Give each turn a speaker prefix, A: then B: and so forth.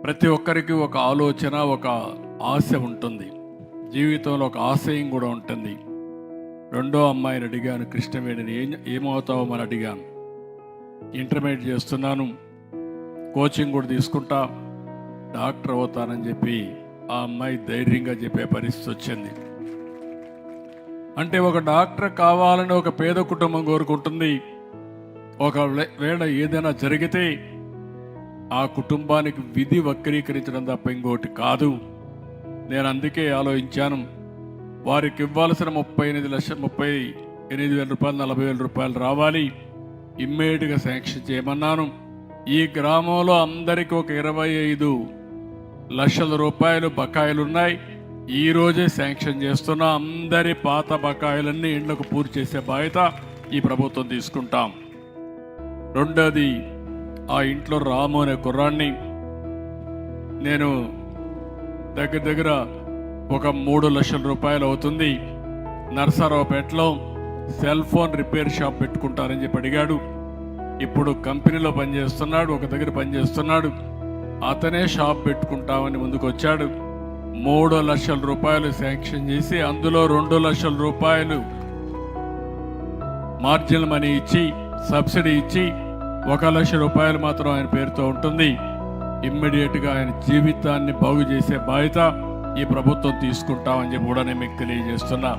A: ప్రతి ఒక్కరికి ఒక ఆలోచన, ఒక ఆశ ఉంటుంది. జీవితంలో ఒక ఆశయం కూడా ఉంటుంది. రెండో అమ్మాయిని అడిగాను, కృష్ణవేణిని, ఏమవుతావో అని అడిగాను. ఇంటర్మీడియట్ చేస్తున్నాను, కోచింగ్ కూడా తీసుకుంటా, డాక్టర్ అవుతానని చెప్పి ఆ అమ్మాయి ధైర్యంగా చెప్పే పరిస్థితి వచ్చింది. అంటే ఒక డాక్టర్ కావాలని ఒక పేద కుటుంబం కోరుకుంటుంది. ఒకవేళ ఏదైనా జరిగితే ఆ కుటుంబానికి విధి వక్రీకరించడం తప్ప ఇంకోటి కాదు. నేను అందుకే ఆలోచించాను, వారికి ఇవ్వాల్సిన 38,38,000 రూపాయలు, 40,000 రూపాయలు రావాలి, ఇమ్మీడియట్గా శాంక్షన్ చేయమన్నాను. ఈ గ్రామంలో అందరికీ ఒక 25 లక్షల రూపాయలు బకాయిలు ఉన్నాయి. ఈ రోజే శాంక్షన్ చేస్తున్నా. అందరి పాత బకాయిలన్నీ ఇండ్లకు పూర్తి చేసే బాధ్యత ఈ ప్రభుత్వం తీసుకుంటాం. రెండోది, ఆ ఇంట్లో రాము అనే కుర్రాన్ని నేను దగ్గర ఒక 3 లక్షల రూపాయలు అవుతుంది, నర్సారావుపేటలో సెల్ ఫోన్ రిపేర్ షాప్ పెట్టుకుంటారని చెప్పి అడిగాడు. ఇప్పుడు కంపెనీలో పనిచేస్తున్నాడు, ఒక దగ్గర పనిచేస్తున్నాడు. అతనే షాప్ పెట్టుకుంటామని ముందుకు వచ్చాడు. 3 లక్షల రూపాయలు శాంక్షన్ చేసి అందులో 2 లక్షల రూపాయలు మార్జినల్ మనీ ఇచ్చి, సబ్సిడీ ఇచ్చి, 1 లక్ష రూపాయలు మాత్రం ఆయన పేరుతో ఉంటుంది. ఇమ్మీడియట్గా ఆయన జీవితాన్ని బాగు చేసే బాధ్యత ఈ ప్రభుత్వం తీసుకుంటామని చెప్పి కూడా నేను మీకు తెలియజేస్తున్నా.